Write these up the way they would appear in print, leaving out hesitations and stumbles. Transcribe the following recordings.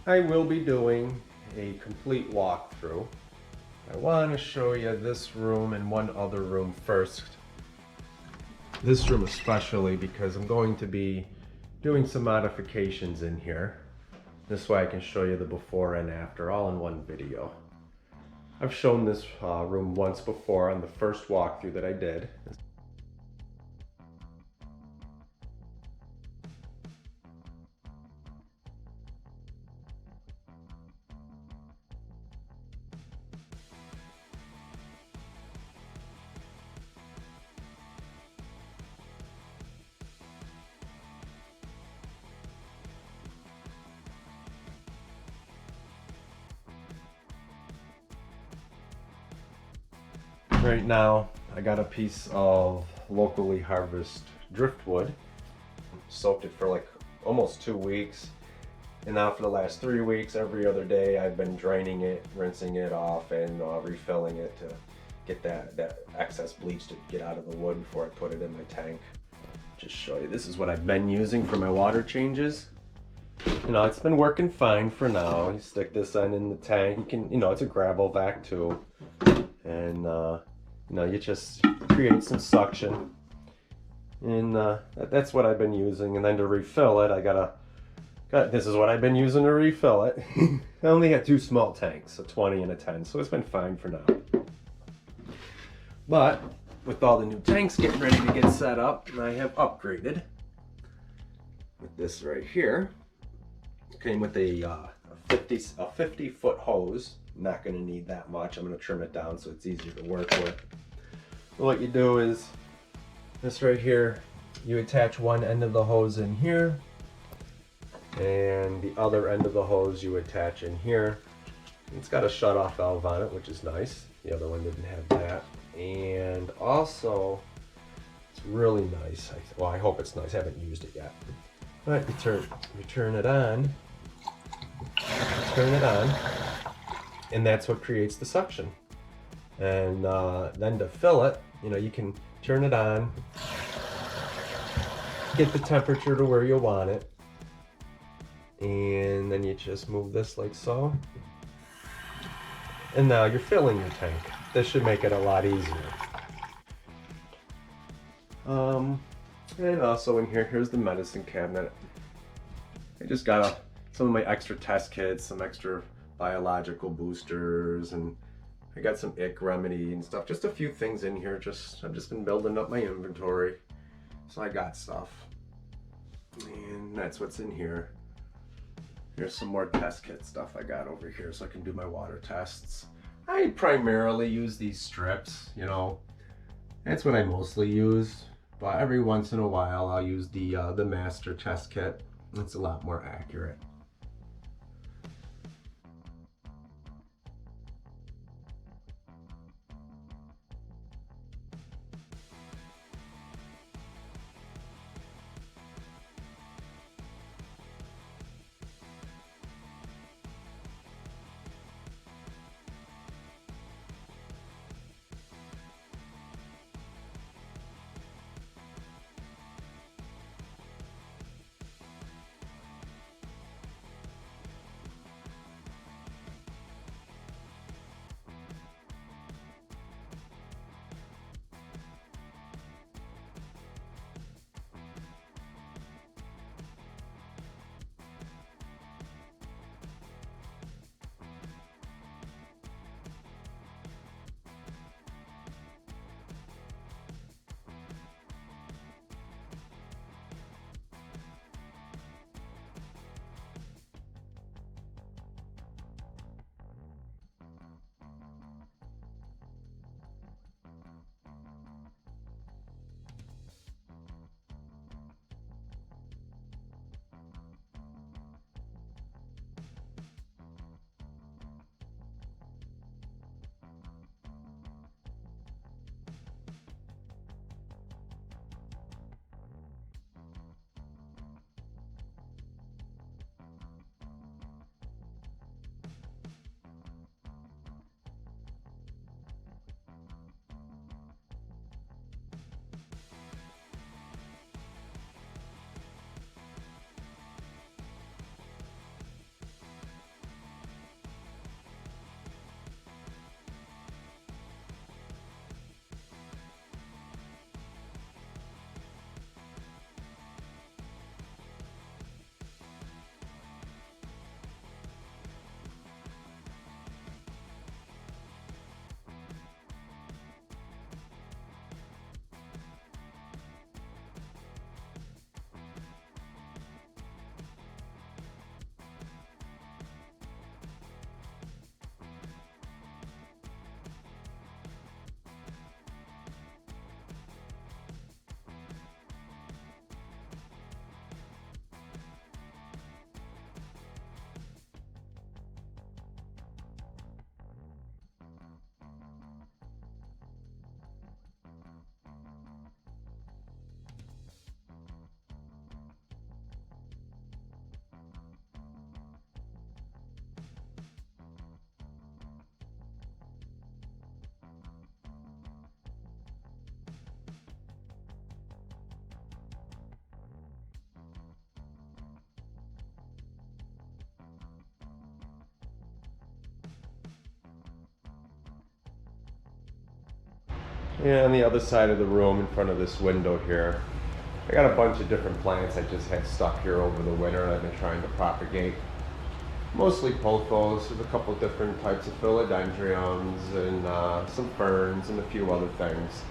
I will be doing a complete walkthrough. I want to show you this room and one other room first. This room especially because I'm going to be doing some modifications in here. This way I can show you the before and after all in one video. I've shown this room once before on the first walkthrough that I did. Right now, I got a piece of locally harvested driftwood. Soaked it for like almost 2 weeks. And now for the last 3 weeks, every other day, I've been draining it, rinsing it off, and refilling it to get that excess bleach to get out of the wood before I put it in my tank. Just show you, this is what I've been using for my water changes. You know, it's been working fine for now. You stick this on in the tank. You can, it's a gravel vac too. And you just create some suction, and that's what I've been using. And then to refill it, this is what I've been using to refill it. I only had 2 small tanks, a 20 and a 10, so it's been fine for now. But with all the new tanks getting ready to get set up, I have upgraded with this right here. It came with a 50-foot hose. I'm not going to need that much. I'm going to trim it down so it's easier to work with. What you do is this right here, you attach one end of the hose in here, and the other end of the hose you attach in here. It's got a shut-off valve on it, which is nice. The other one didn't have that. And also, it's really nice. Well, I hope it's nice. I haven't used it yet. But you turn it on. Turn it on. And that's what creates the suction. And then to fill it, you can turn it on, get the temperature to where you want it, and then you just move this like so. And now you're filling your tank. This should make it a lot easier. And also in here, here's the medicine cabinet. I just got some of my extra test kits, some extra biological boosters, and I got some ick remedy and stuff. Just a few things in here. I've just been building up my inventory, so I got stuff. And that's what's in here. Here's some more test kit stuff I got over here so I can do my water tests. I primarily use these strips, That's what I mostly use. But every once in a while I'll use the master test kit. It's a lot more accurate. And on the other side of the room, in front of this window here, I got a bunch of different plants I just had stuck here over the winter I've been trying to propagate. Mostly pothos, with a couple different types of philodendrons and some ferns and a few other things.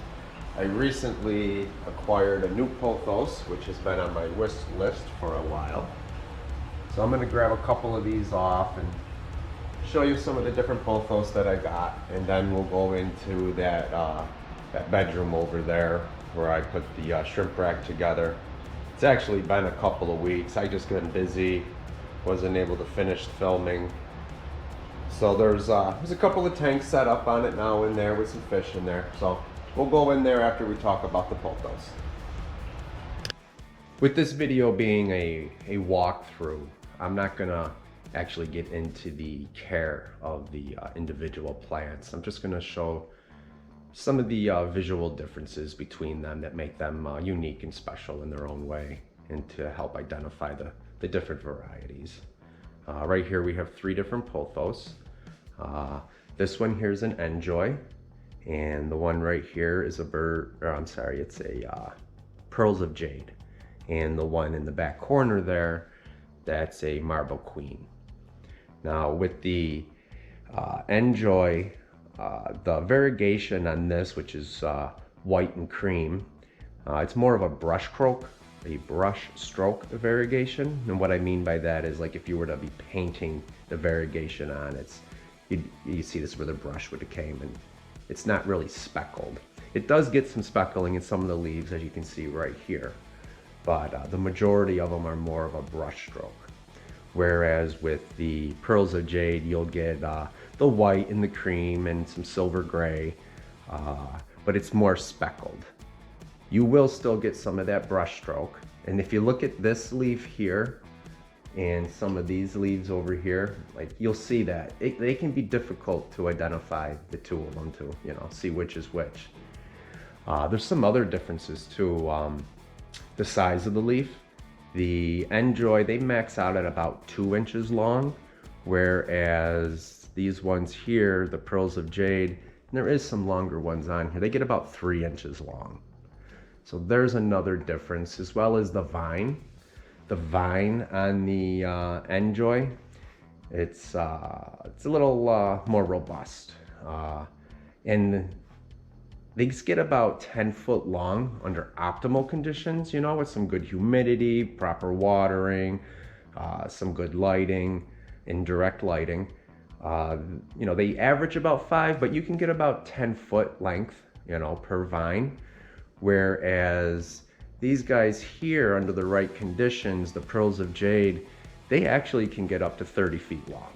I recently acquired a new pothos, which has been on my wish list for a while. So I'm going to grab a couple of these off and show you some of the different pothos that I got, and then we'll go into that bedroom over there where I put the shrimp rack together. It's actually been a couple of weeks. I just been busy, wasn't able to finish filming. So there's a couple of tanks set up on it now in there with some fish in there. So we'll go in there after we talk about the pothos. With this video being a walkthrough, I'm not gonna actually get into the care of the individual plants. I'm just gonna show some of the visual differences between them that make them unique and special in their own way, and to help identify the different varieties. Right here we have 3 different pothos. This one here is an enjoy, and the one right here is a it's a pearls of jade, and the one in the back corner there, that's a marble queen. Now with the enjoy, the variegation on this, which is white and cream, it's more of a brush stroke variegation. And what I mean by that is, like, if you were to be painting the variegation on, you see this where the brush would have came, and it's not really speckled. It does get some speckling in some of the leaves, as you can see right here, but the majority of them are more of a brush stroke. Whereas with the pearls of jade, you'll get the white and the cream and some silver gray, but it's more speckled. You will still get some of that brush stroke. And if you look at this leaf here and some of these leaves over here, like, you'll see that they can be difficult to identify the two of them, to see which is which. There's some other differences too. The size of the leaf. The enjoy, they max out at about 2 inches long, whereas these ones here, the pearls of jade, and there is some longer ones on here, they get about 3 inches long. So there's another difference, as well as the vine. The vine on the enjoy, it's a little more robust, and these get about 10 foot long under optimal conditions, with some good humidity, proper watering, some good lighting, indirect lighting. They average about 5, but you can get about 10 foot length, per vine. Whereas these guys here, under the right conditions, the pearls of jade, they actually can get up to 30 feet long.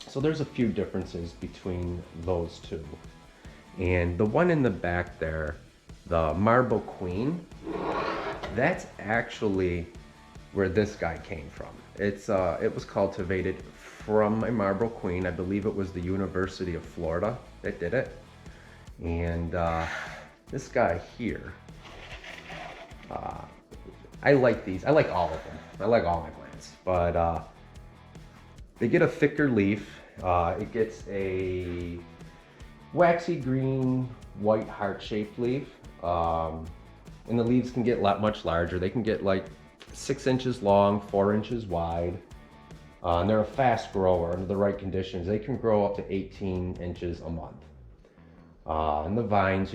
So there's a few differences between those two. And the one in the back there, the marble queen, that's actually where this guy came from. It was cultivated from a marble queen. I believe it was the University of Florida that did it. And this guy here, I like these. I like all of them. I like all my plants, but they get a thicker leaf. It gets a waxy green, white heart-shaped leaf, and the leaves can get much larger. They can get like 6 inches long, 4 inches wide, and they're a fast grower. Under the right conditions, they can grow up to 18 inches a month. And the vines,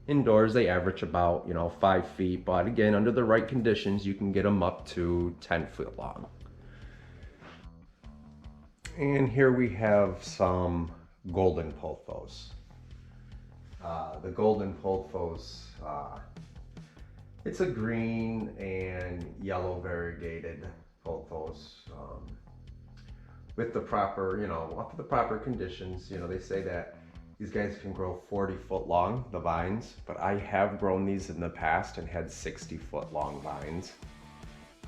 indoors they average about 5 feet, but again, under the right conditions, you can get them up to 10 foot long. And here we have some golden pothos. The golden pothos, it's a green and yellow variegated pothos, with the proper, up to the proper conditions. They say that these guys can grow 40 foot long, the vines, but I have grown these in the past and had 60 foot long vines.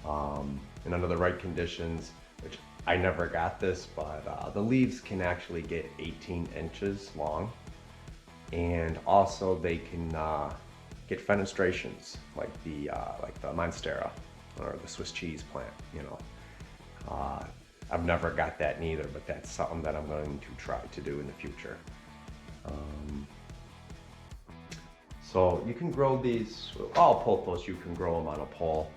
And under the right conditions, which I never got this, but the leaves can actually get 18 inches long. And also they can get fenestrations like the Monstera or the Swiss cheese plant, I've never got that neither, but that's something that I'm going to try to do in the future. So you can grow these, all pothos, you can grow them on a pole.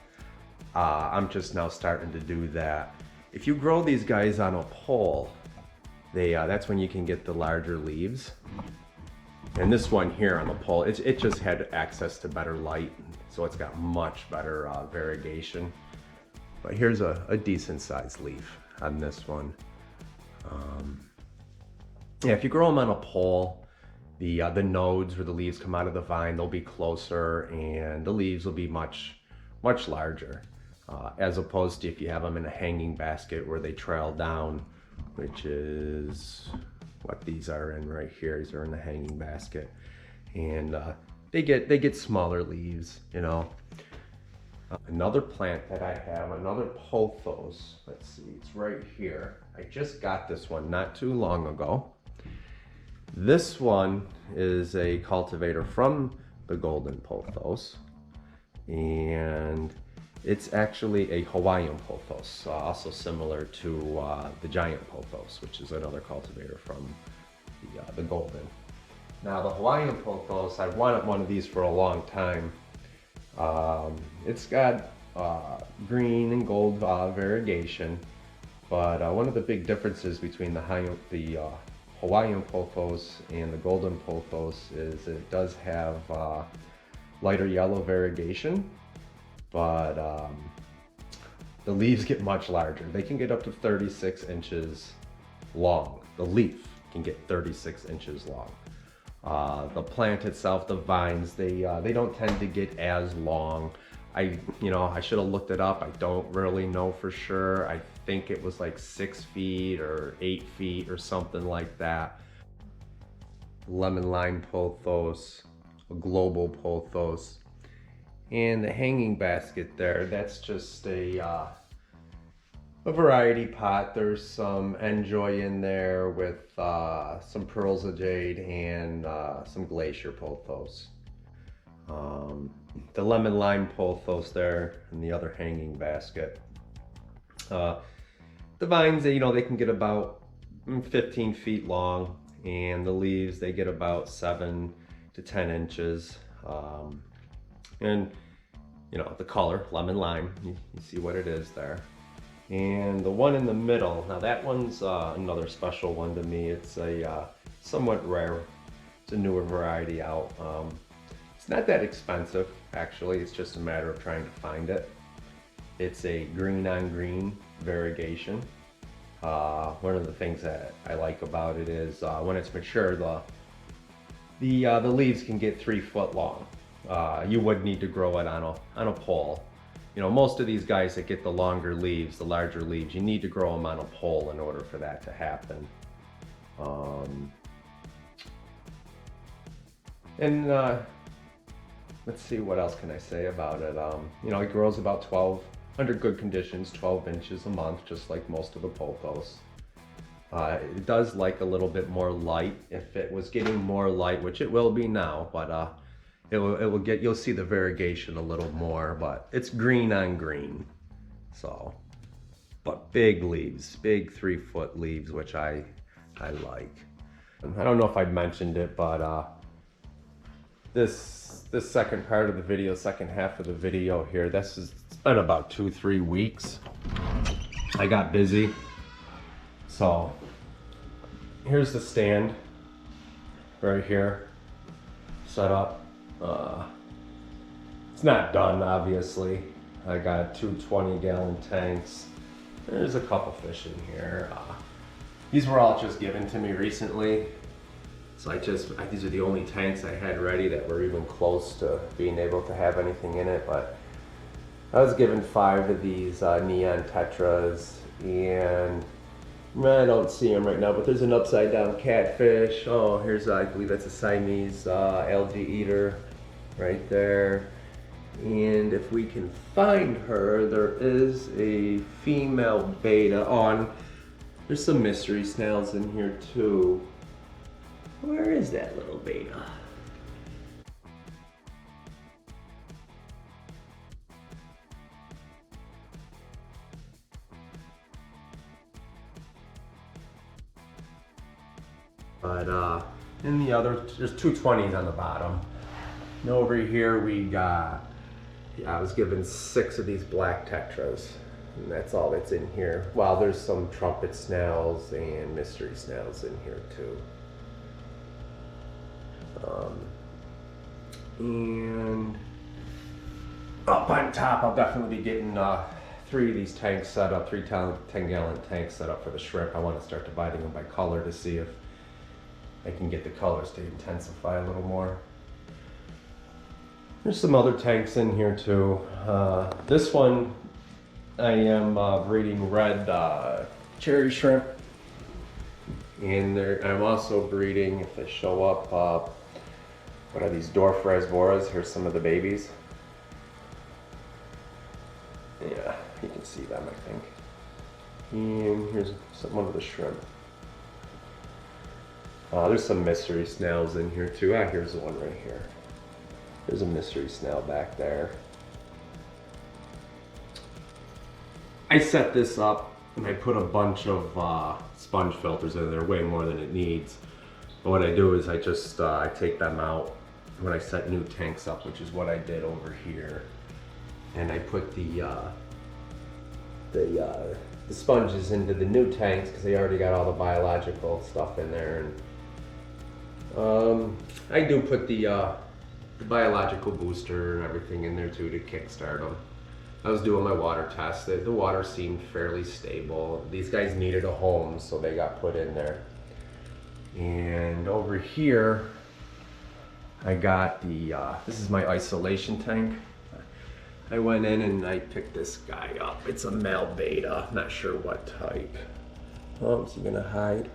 I'm just now starting to do that. If you grow these guys on a pole, that's when you can get the larger leaves. And this one here on the pole, it just had access to better light, so it's got much better variegation. But here's a decent sized leaf on this one. Yeah, if you grow them on a pole, the nodes where the leaves come out of the vine, they'll be closer and the leaves will be much larger. As opposed to if you have them in a hanging basket where they trail down, which is what these are in right here. These are in the hanging basket, and they get smaller leaves, you know. Another plant that I have, another pothos. Let's see, it's right here. I just got this one not too long ago. This one is a cultivator from the golden pothos, and it's actually a Hawaiian pothos, also similar to the giant pothos, which is another cultivator from the golden. Now the Hawaiian pothos, I've wanted one of these for a long time. It's got green and gold variegation, but one of the big differences between the Hawaiian pothos and the golden pothos is it does have lighter yellow variegation, but the leaves get much larger. They can get up to 36 inches long. The leaf can get 36 inches long. The plant itself, the vines, they don't tend to get as long. I should have looked it up. I don't really know for sure. I think it was like 6 feet or 8 feet or something like that. Lemon lime pothos, a global pothos, and the hanging basket there, that's just a variety pot. There's some enjoy in there with some pearls of jade and some glacier pothos. The lemon lime pothos there in the other hanging basket. The vines, they can get about 15 feet long, and the leaves, they get about 7 to 10 inches. And the color, lemon lime, you see what it is there. And the one in the middle, now that one's another special one to me. It's a somewhat rare. It's a newer variety out. It's not that expensive, actually. It's just a matter of trying to find it. It's a green on green variegation. One of the things that I like about it is when it's mature, the leaves can get 3 foot long. You would need to grow it on a pole. Most of these guys that get the longer leaves, the larger leaves, you need to grow them on a pole in order for that to happen. Let's see, what else can I say about it? It grows about 12, under good conditions, 12 inches a month, just like most of the pothos. It does like a little bit more light. If it was getting more light, which it will be now, but you'll see the variegation a little more, but it's green on green. So, but big leaves, big 3 foot leaves, which I like. I don't know if I mentioned it, but this second part of the video, second half of the video here, it's been about 2-3 weeks. I got busy. So here's the stand right here, set up. It's not done, obviously. I got 2 20-gallon tanks. There's a couple fish in here. These were all just given to me recently. So these are the only tanks I had ready that were even close to being able to have anything in it. But I was given 5 of these neon tetras, and I don't see them right now, but there's an upside down catfish. Oh, here's, I believe that's a Siamese algae eater right there. And if we can find her, there is a female beta on. There's some mystery snails in here too. Where is that little beta? But And the other, there's two 20s on the bottom. And over here we got, I was given 6 of these black tetras. And that's all that's in here. Well, there's some trumpet snails and mystery snails in here too. And up on top, I'll definitely be getting 3 of these tanks set up, 3 10-gallon tanks set up for the shrimp. I want to start dividing them by color to see if I can get the colors to intensify a little more. There's some other tanks in here too. This one, I am breeding red cherry shrimp. And I'm also breeding, if they show up, what are these, dwarf rasboras? Here's some of the babies. Yeah, you can see them, I think. And here's one of the shrimp. There's some mystery snails in here too. Here's the one right here. There's a mystery snail back there. I set this up and I put a bunch of sponge filters in there, way more than it needs. But what I do is I just I take them out when I set new tanks up, which is what I did over here. And I put the sponges into the new tanks because they already got all the biological stuff in there. And I do put the biological booster and everything in there too to kickstart them. I was doing my water test. The water seemed fairly stable. These guys needed a home, so they got put in there. And over here, I got the, this is my isolation tank. I went in and I picked this guy up. It's a male beta, not sure what type. Oh, is he gonna hide?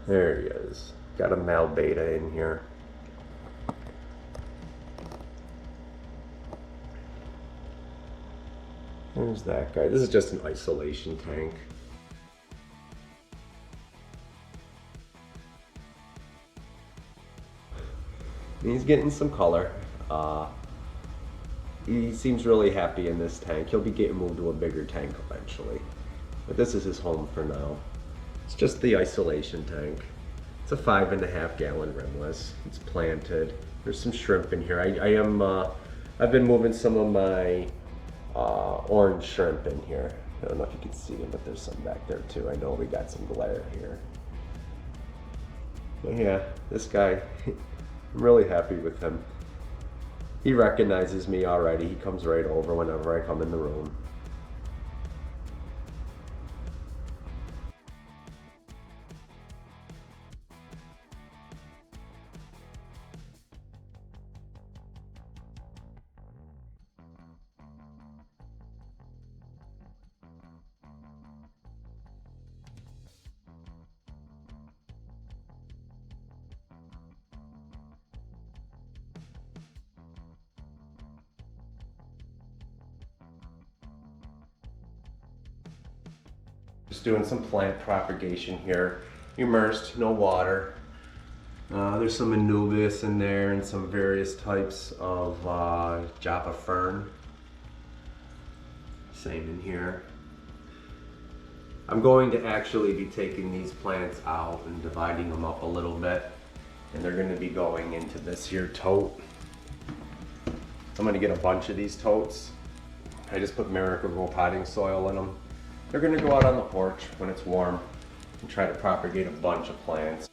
There he is. Got a male beta in here. There's that guy. This is just an isolation tank. He's getting some color. He seems really happy in this tank. He'll be getting moved to a bigger tank eventually. But this is his home for now. It's just the isolation tank. It's a 5.5 gallon rimless. It's planted. There's some shrimp in here. I've been moving some of my orange shrimp in here. I don't know if you can see them, but there's some back there too. I know we got some glare here. But yeah, this guy, I'm really happy with him. He recognizes me already. He comes right over whenever I come in the room. Just doing some plant propagation here. Immersed, no water. There's some Anubis in there and some various types of Java fern. Same in here. I'm going to actually be taking these plants out and dividing them up a little bit. And they're going to be going into this here tote. I'm going to get a bunch of these totes. I just put Miracle-Gro potting soil in them. They're going to go out on the porch when it's warm and try to propagate a bunch of plants.